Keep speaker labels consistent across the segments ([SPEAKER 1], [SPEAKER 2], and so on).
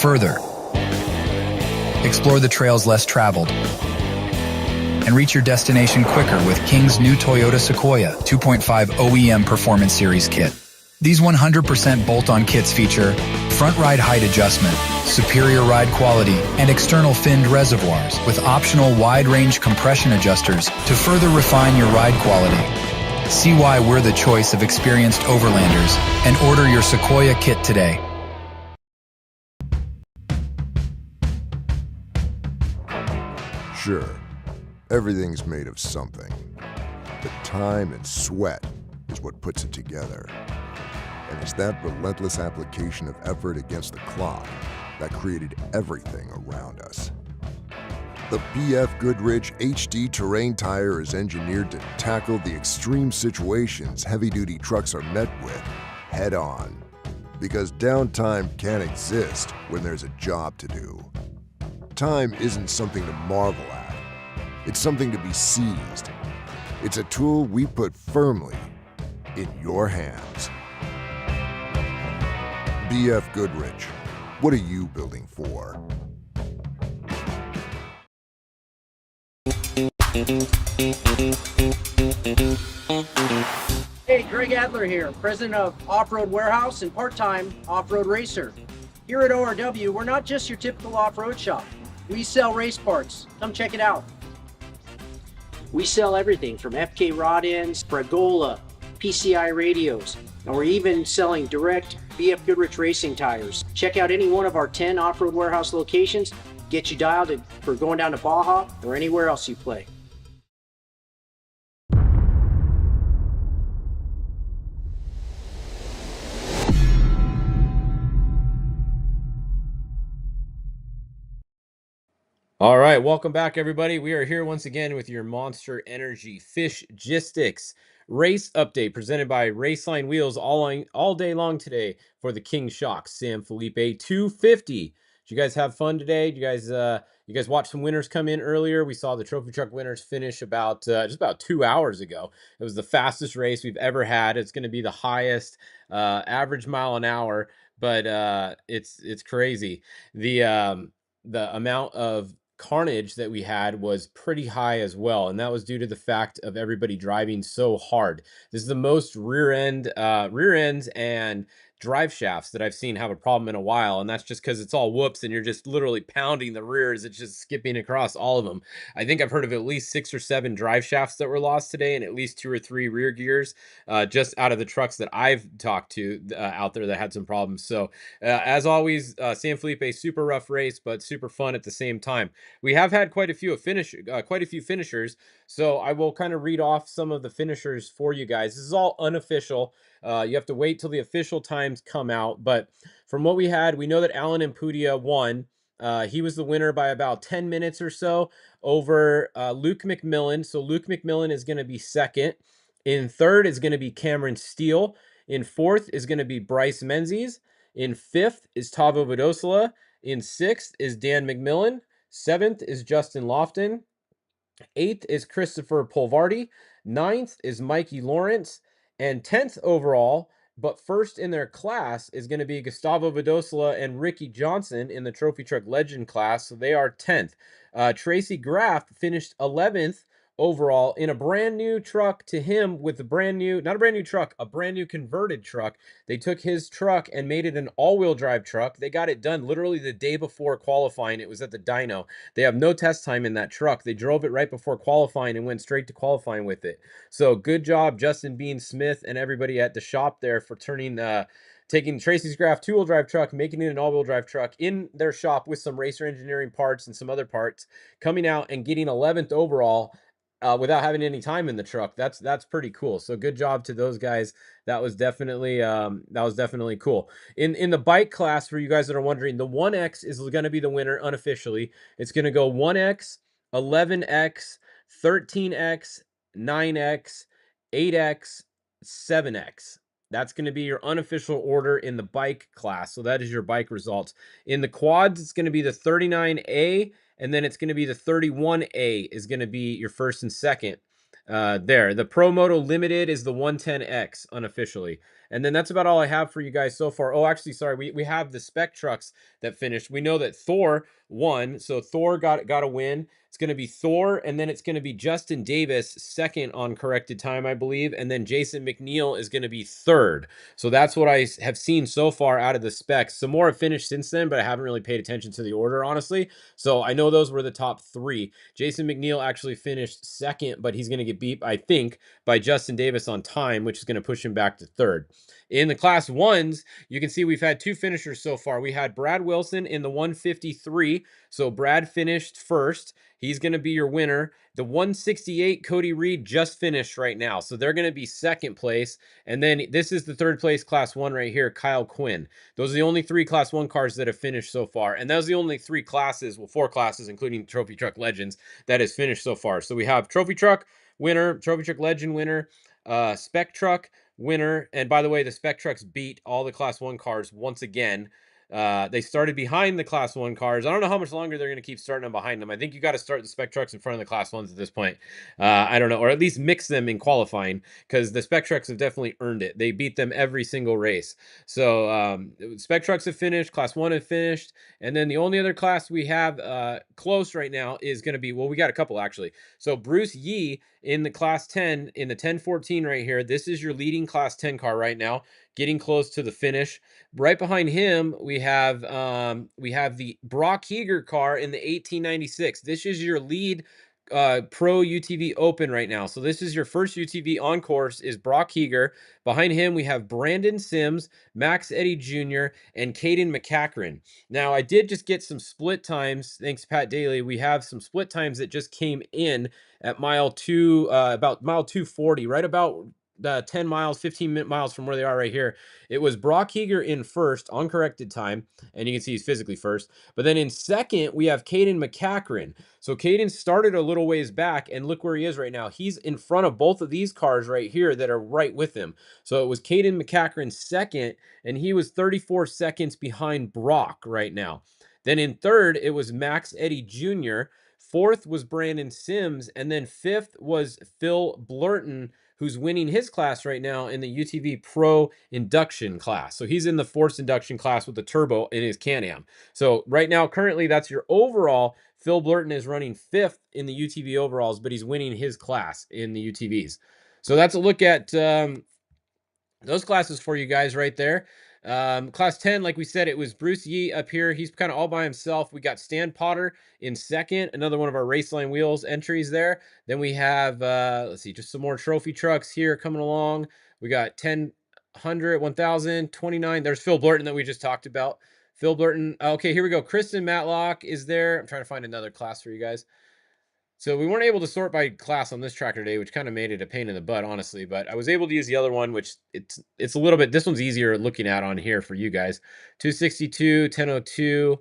[SPEAKER 1] further. Explore the trails less traveled and reach your destination quicker with King's new Toyota Sequoia 2.5 OEM Performance Series kit. These 100% bolt-on kits feature front ride height adjustment, superior ride quality, and external finned reservoirs with optional wide-range compression adjusters to further refine your ride quality. See why we're the choice of experienced overlanders and order your Sequoia kit today.
[SPEAKER 2] Sure, everything's made of something, but time and sweat is what puts it together. And it's that relentless application of effort against the clock that created everything around us. The BF Goodrich HD Terrain Tire is engineered to tackle the extreme situations heavy-duty trucks are met with head-on. Because downtime can't exist when there's a job to do. Time isn't something to marvel at. It's something to be seized. It's a tool we put firmly in your hands. BF Goodrich, what are you building for?
[SPEAKER 3] Hey, Greg Adler here, president of Off-Road Warehouse and part-time off-road racer. Here at ORW, we're not just your typical off-road shop. We sell race parts. Come check it out. We sell everything from FK rod ends, Bragola, PCI radios, and we're even selling direct BF Goodrich racing tires. Check out any one of our 10 Off-Road Warehouse locations. Get you dialed for going down to Baja or anywhere else you play.
[SPEAKER 4] All right, welcome back, everybody. We are here once again with your Monster Energy Fishgistics race update presented by Raceline Wheels all day long today for the King Shock San Felipe 250. Did you guys have fun today? Did you guys watch some winners come in earlier? We saw the trophy truck winners finish just about 2 hours ago. It was the fastest race we've ever had. It's going to be the highest average mile an hour, but it's crazy. The amount of carnage that we had was pretty high as well, and that was due to the fact of everybody driving so hard. This is the most rear ends and drive shafts that I've seen have a problem in a while, and that's just because it's all whoops and you're just literally pounding the rears. It's just skipping across all of them. I think I've heard of at least 6 or 7 drive shafts that were lost today, and at least 2 or 3 rear gears, just out of the trucks that I've talked to out there that had some problems. So as always, San Felipe, super rough race, but super fun at the same time. We have had quite a few finishers, so I will kind of read off some of the finishers for you guys. This is all unofficial. You have to wait till the official times come out, but from what we had, we know that Alan Impudia won. He was the winner by about 10 minutes or so over Luke McMillan. So Luke McMillan is going to be second. In third is going to be Cameron Steele. In fourth is going to be Bryce Menzies. In fifth is Tavo Vidosala. In sixth is Dan McMillan. Seventh is Justin Lofton. Eighth is Christopher Polvardi. Ninth is Mikey Lawrence. And 10th overall, but first in their class, is going to be Gustavo Vidosala and Ricky Johnson in the Trophy Truck Legend class. So they are 10th. Tracy Graff finished 11th overall in a brand new truck to him with a brand new, not a brand new truck, a brand new converted truck. They took his truck and made it an all-wheel drive truck. They got it done literally the day before qualifying. It was at the dyno. They have no test time in that truck. They drove it right before qualifying and went straight to qualifying with it. So good job, Justin Bean Smith and everybody at the shop there for taking Tracy's Graff two-wheel drive truck, making it an all-wheel drive truck in their shop with some racer engineering parts and some other parts, coming out and getting 11th overall without having any time in the truck. That's pretty cool. So good job to those guys. That was definitely cool. In the bike class, for you guys that are wondering, the 1X is going to be the winner unofficially. It's going to go 1X, 11X, 13X, 9X, 8X, 7X. That's going to be your unofficial order in the bike class. So that is your bike results. In the quads, it's going to be the 39A, and then it's going to be the 31A is going to be your first and second there. The Pro Moto Limited is the 110X unofficially. And then that's about all I have for you guys so far. Oh, actually, sorry, we have the spec trucks that finished. We know that Thor won, so Thor got a win. It's going to be Thor, and then it's going to be Justin Davis second on corrected time, I believe, and then Jason McNeil is going to be third. So that's what I have seen so far out of the specs. Some more have finished since then, but I haven't really paid attention to the order, honestly. So I know those were the top three. Jason McNeil actually finished second, but he's going to get beat, I think, by Justin Davis on time, which is going to push him back to third. In the class ones, you can see we've had two finishers so far. We had Brad Wilson in the 153. So Brad finished first. He's going to be your winner. The 168, Cody Reed just finished right now. So they're going to be second place. And then this is the third place class one right here, Kyle Quinn. Those are the only three class one cars that have finished so far. And those are the only three classes, well, four classes, including Trophy Truck Legends, that has finished so far. So we have Trophy Truck winner, Trophy Truck Legend winner, Spec Truck winner. And by the way, the Spec Trucks beat all the class one cars once again. They started behind the class one cars. I don't know how much longer they're going to keep starting them behind them. I think you got to start the spec trucks in front of the class ones at this point. I don't know, or at least mix them in qualifying, because the spec trucks have definitely earned it. They beat them every single race. So spec trucks have finished, class one have finished, and then the only other class we have close right now is going to be, well, we got a couple actually. So Bruce Yee in the class 10, in the 1014 right here, this is your leading class 10 car right now, getting close to the finish. Right behind him, we have the Brock Heger car in the 1896. This is your lead pro UTV open right now. So this is your first UTV on course is Brock Heger. Behind him, we have Brandon Sims, Max Eddy Jr., and Caden McCachran. Now, I did just get some split times. Thanks, Pat Daly. We have some split times that just came in at mile two, about mile 240, right about 10 miles, 15 miles from where they are right here. It was Brock Heger in first on corrected time, and you can see he's physically first. But then in second, we have Caden McCachran. So Caden started a little ways back, and look where he is right now. He's in front of both of these cars right here that are right with him. So it was Caden McCachran second, and he was 34 seconds behind Brock right now. Then in third, it was Max Eddy Jr., fourth was Brandon Sims, and then fifth was Phil Blurton, who's winning his class right now in the UTV Pro induction class. So he's in the forced induction class with the turbo in his Can-Am. So right now, currently, that's your overall. Phil Blurton is running fifth in the UTV overalls, but he's winning his class in the UTVs. So that's a look at those classes for you guys right there. Class 10, like we said, it was Bruce Yee up here. He's kind of all by himself. We got Stan Potter in second, another one of our Raceline Wheels entries there. Then we have, let's see, just some more trophy trucks here coming along. We got 1000, 1000, 29. There's Phil Blurton that we just talked about. Phil Blurton. Okay, here we go. Kristen Matlock is there. I'm trying to find another class for you guys. So we weren't able to sort by class on this tractor today, which kind of made it a pain in the butt, honestly. But I was able to use the other one, which it's a little bit, this one's easier looking at on here for you guys. 262, 1002.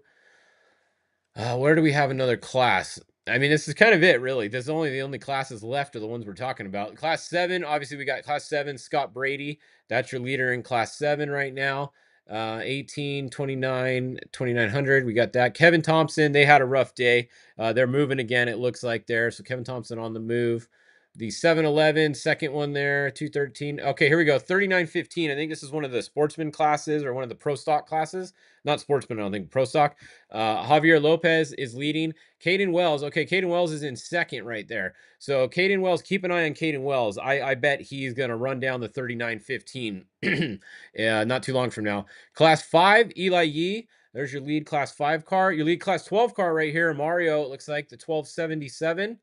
[SPEAKER 4] Where do we have another class? I mean, this is kind of it, really. There's only the only classes left are the ones we're talking about. Class 7, obviously we got Class 7, Scott Brady. That's your leader in Class 7 right now. 18, 29, 2900. We got that. Kevin Thompson, they had a rough day. They're moving again, it looks like there. So Kevin Thompson on the move. The 711, second one there, 213. Okay, here we go. 3915. I think this is one of the sportsman classes or one of the pro stock classes. Not sportsman, I don't think, pro stock. Javier Lopez is leading. Caden Wells. Okay, Caden Wells is in second right there. So Caden Wells, keep an eye on Caden Wells. I bet he's going to run down the 3915 not too long from now. Class 5, Eli Yee. There's your lead Class 5 car. Your lead Class 12 car right here, Mario, it looks like the 1277.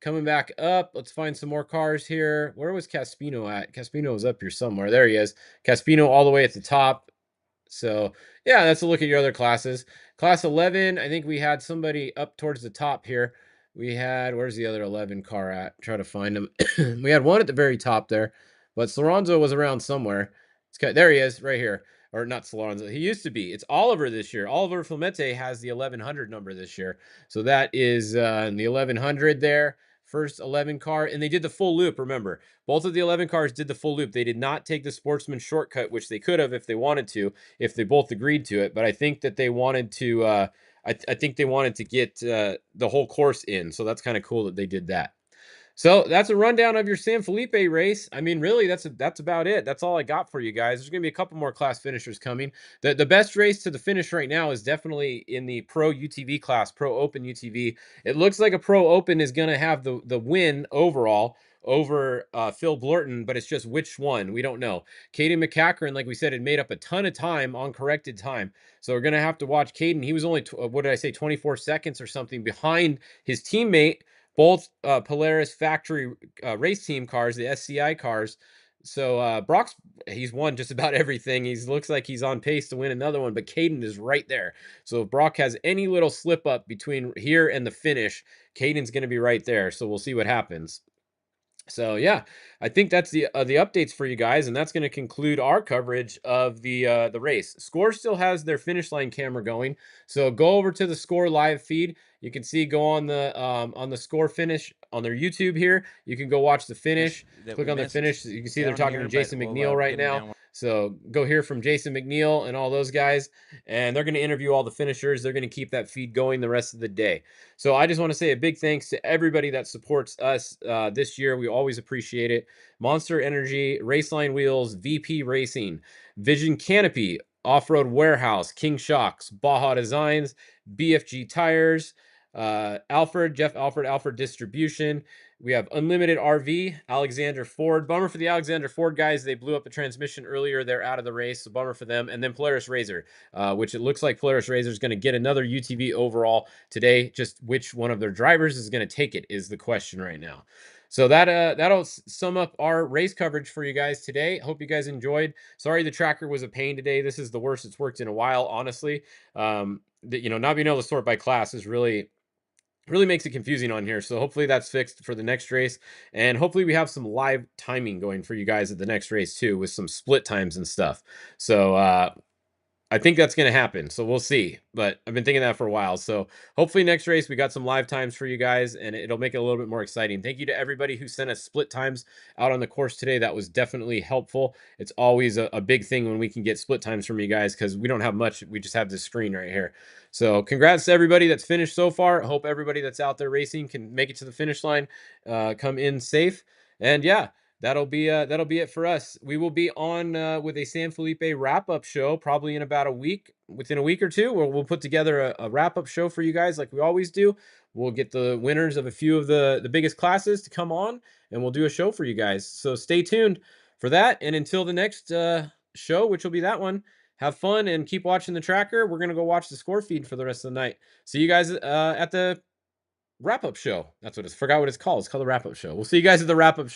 [SPEAKER 4] Coming back up, let's find some more cars here. Where was Caspino at? Caspino was up here somewhere. There he is. Caspino all the way at the top. So, yeah, that's a look at your other classes. Class 11, I think we had somebody up towards the top here. We had, where's the other 11 car at? Try to find him. We had one at the very top there, but Slorenzo was around somewhere. There he is, right here. Or not Slorenzo. He used to be. It's Oliver this year. Oliver Flamete has the 1100 number this year. So that is in the 1100 there. First 11 car, and they did the full loop. Remember, both of the 11 cars did the full loop. They did not take the sportsman shortcut, which they could have if they wanted to, if they both agreed to it. But I think that they wanted to. I think they wanted to get the whole course in. So that's kind of cool that they did that. So that's a rundown of your San Felipe race. I mean, really, that's about it. That's all I got for you guys. There's gonna be a couple more class finishers coming. The best race to the finish right now is definitely in the Pro UTV class, Pro Open UTV. It looks like a Pro Open is gonna have the win overall over Phil Blorton, but it's just which one we don't know. Caden McCackern, like we said, had made up a ton of time on corrected time, so we're gonna have to watch Caden. He was only what did I say, 24 seconds or something behind his teammate, both Polaris factory race team cars, the SCI cars. So Brock's, he's won just about everything. He looks like he's on pace to win another one, but Caden is right there. So if Brock has any little slip up between here and the finish, Caden's going to be right there. So we'll see what happens. So yeah, I think that's the updates for you guys, and that's going to conclude our coverage of the race. Score still has their finish line camera going, so go over to the Score live feed. You can see, go on the Score finish on their YouTube here. You can go watch the finish. Click on the finish. You can see they're talking to Jason McNeil right now. So go hear from Jason McNeil and all those guys, and they're going to interview all the finishers. They're going to keep that feed going the rest of the day. So I just want to say a big thanks to everybody that supports us this year. We always appreciate it. Monster Energy, Raceline Wheels, VP Racing, Vision Canopy, Off-Road Warehouse, King Shocks, Baja Designs, BFG Tires, Alfred Distribution. We have Unlimited RV, Alexander Ford. Bummer for the Alexander Ford guys. They blew up the transmission earlier. They're out of the race, so bummer for them. And then Polaris Razor, which it looks like Polaris Razor is going to get another UTV overall today. Just which one of their drivers is going to take it is the question right now. So that'll sum up our race coverage for you guys today. Hope you guys enjoyed. Sorry the tracker was a pain today. This is the worst it's worked in a while, honestly. Not being able to sort by class is really makes it confusing on here. So hopefully that's fixed for the next race, and hopefully we have some live timing going for you guys at the next race too, with some split times and stuff. So I think that's going to happen. So we'll see, but I've been thinking that for a while. So hopefully next race we got some live times for you guys, and it'll make it a little bit more exciting. Thank you to everybody who sent us split times out on the course today. That was definitely helpful. It's always a big thing when we can get split times from you guys, because we don't have much. We just have this screen right here. So congrats to everybody that's finished so far. I hope everybody that's out there racing can make it to the finish line, come in safe. And yeah, that'll be it for us. We will be on with a San Felipe wrap-up show probably in about a week, within a week or two, where we'll put together a wrap-up show for you guys like we always do. We'll get the winners of a few of the biggest classes to come on, and we'll do a show for you guys. So stay tuned for that. And until the next show, which will be that one, have fun and keep watching the tracker. We're going to go watch the score feed for the rest of the night. See you guys at the wrap-up show. That's what it's, forgot what it's called. It's called the wrap-up show. We'll see you guys at the wrap-up show.